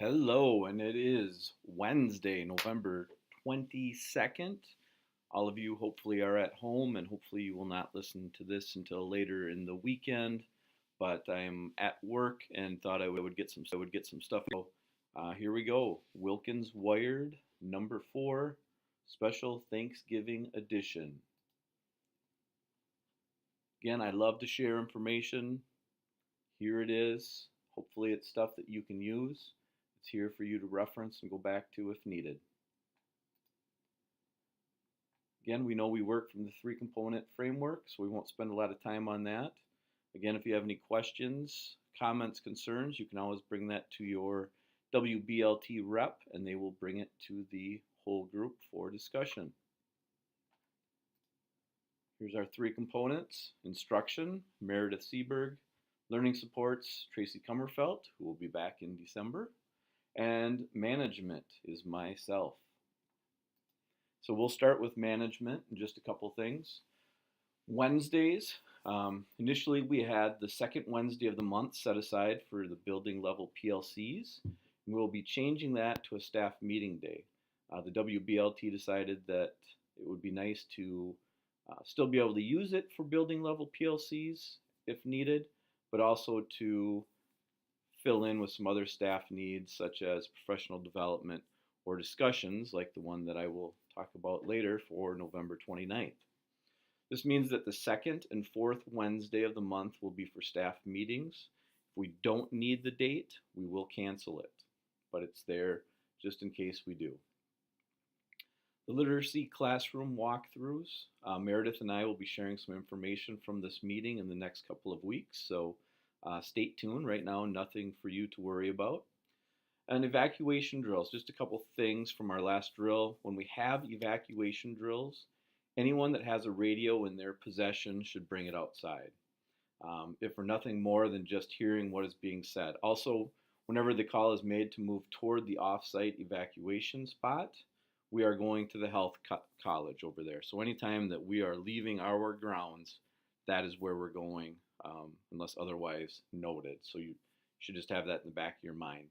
Hello, and it is Wednesday, November 22nd. All of you hopefully are at home, and hopefully you will not listen to this until later in the weekend. But I am at work and thought I would get some stuff. Here we go. Wilkins Wired, number 4, special Thanksgiving edition. Again, I love to share information. Here it is. Hopefully, it's stuff that you can use. It's here for you to reference and go back to if needed. Again, we know we work from the 3-component framework, so we won't spend a lot of time on that. Again, if you have any questions, comments, concerns, you can always bring that to your WBLT rep, and they will bring it to the whole group for discussion. Here's our 3 components: instruction, Meredith Seberg; learning supports, Tracy Kummerfelt, who will be back in December; and management is myself. So we'll start with management and just a couple things. Wednesdays, initially we had the second Wednesday of the month set aside for the building level PLCs. And we'll be changing that to a staff meeting day. The WBLT decided that it would be nice to still be able to use it for building level PLCs if needed, but also to fill in with some other staff needs such as professional development or discussions like the one that I will talk about later for November 29th. This means that the second and fourth Wednesday of the month will be for staff meetings. If we don't need the date, we will cancel it, but it's there just in case we do. The literacy classroom walkthroughs, Meredith and I will be sharing some information from this meeting in the next couple of weeks, so stay tuned. Right now, nothing for you to worry about. And evacuation drills, just a couple things from our last drill. When we have evacuation drills, anyone that has a radio in their possession should bring it outside, if for nothing more than just hearing what is being said. Also, whenever the call is made to move toward the off-site evacuation spot, we are going to the health college over there. So anytime that we are leaving our grounds, that is where we're going, unless otherwise noted. So you should just have that in the back of your mind.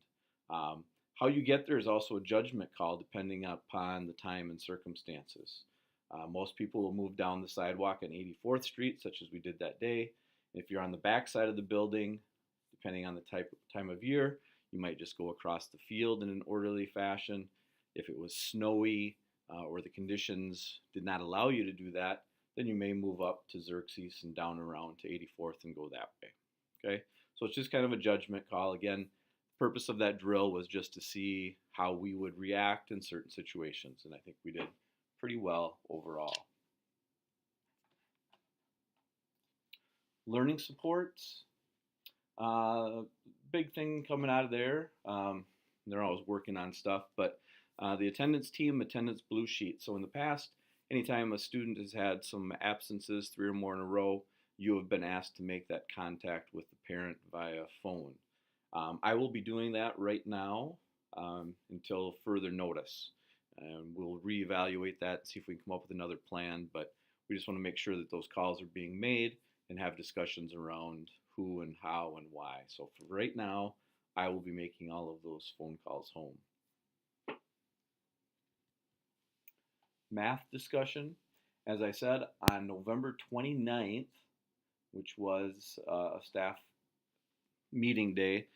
How you get there is also a judgment call depending upon the time and circumstances. Most people will move down the sidewalk on 84th Street, such as we did that day. If you're on the back side of the building, depending on the time of year, you might just go across the field in an orderly fashion. If it was snowy or the conditions did not allow you to do that, then you may move up to Xerxes and down around to 84th and go that way. Okay, so it's just kind of a judgment call. Again, the purpose of that drill was just to see how we would react in certain situations, and I think we did pretty well overall. Learning supports, big thing coming out of there. They're always working on stuff, but the attendance team, attendance blue sheet. So in the past, anytime a student has had some absences, 3 or more in a row, you have been asked to make that contact with the parent via phone. I will be doing that right now until further notice. And we'll reevaluate that and see if we can come up with another plan, but we just want to make sure that those calls are being made and have discussions around who and how and why. So for right now, I will be making all of those phone calls home. Math discussion, as I said, on November 29th, which was a staff meeting day.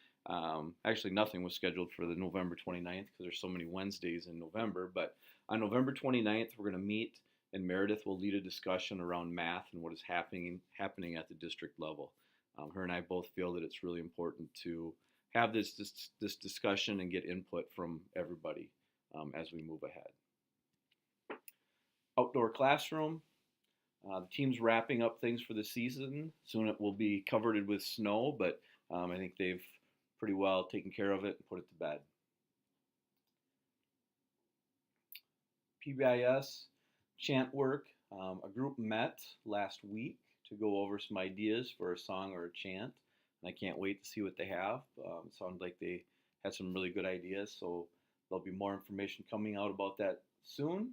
Actually, nothing was scheduled for the November 29th because there's so many Wednesdays in November. But on November 29th, we're going to meet, and Meredith will lead a discussion around math and what is happening at the district level. Her and I both feel that it's really important to have this discussion and get input from everybody as we move ahead. Outdoor classroom. The team's wrapping up things for the season. Soon it will be covered with snow, but I think they've pretty well taken care of it and put it to bed. PBIS, chant work. A group met last week to go over some ideas for a song or a chant, and I can't wait to see what they have. It sounds like they had some really good ideas, so there'll be more information coming out about that soon.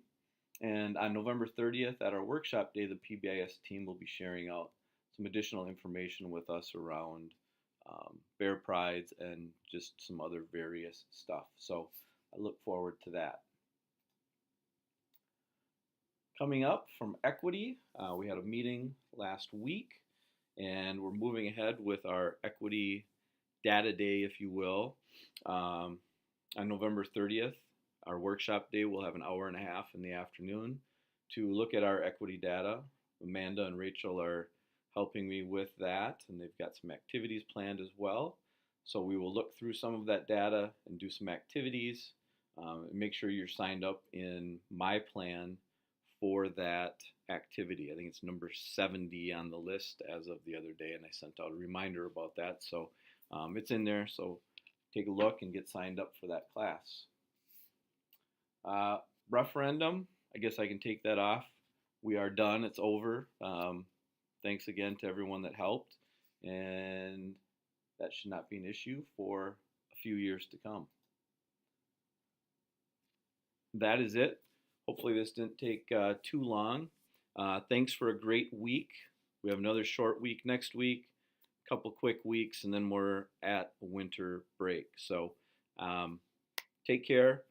And on November 30th at our workshop day, the PBIS team will be sharing out some additional information with us around bear prides, and just some other various stuff. So I look forward to that. Coming up from equity, we had a meeting last week, and we're moving ahead with our equity data day, if you will. On November 30th, our workshop day, we'll have an hour and a half in the afternoon to look at our equity data. Amanda and Rachel are helping me with that, and they've got some activities planned as well. So we will look through some of that data and do some activities. And make sure you're signed up in my plan for that activity. I think it's number 70 on the list as of the other day, and I sent out a reminder about that. So it's in there, so take a look and get signed up for that class. Referendum, I guess I can take that off. We are done, it's over. Thanks again to everyone that helped, and that should not be an issue for a few years to come. That is it. Hopefully this didn't take too long. Thanks for a great week. We have another short week next week, a couple quick weeks, and then we're at a winter break. So take care.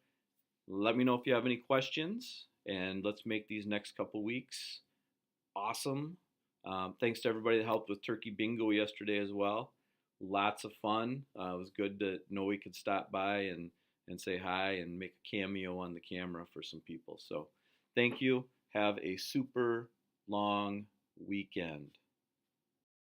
Let me know if you have any questions, and let's make these next couple weeks awesome. Thanks to everybody that helped with Turkey Bingo yesterday as well. Lots of fun. It was good to know we could stop by and say hi and make a cameo on the camera for some people. So thank you. Have a super long weekend.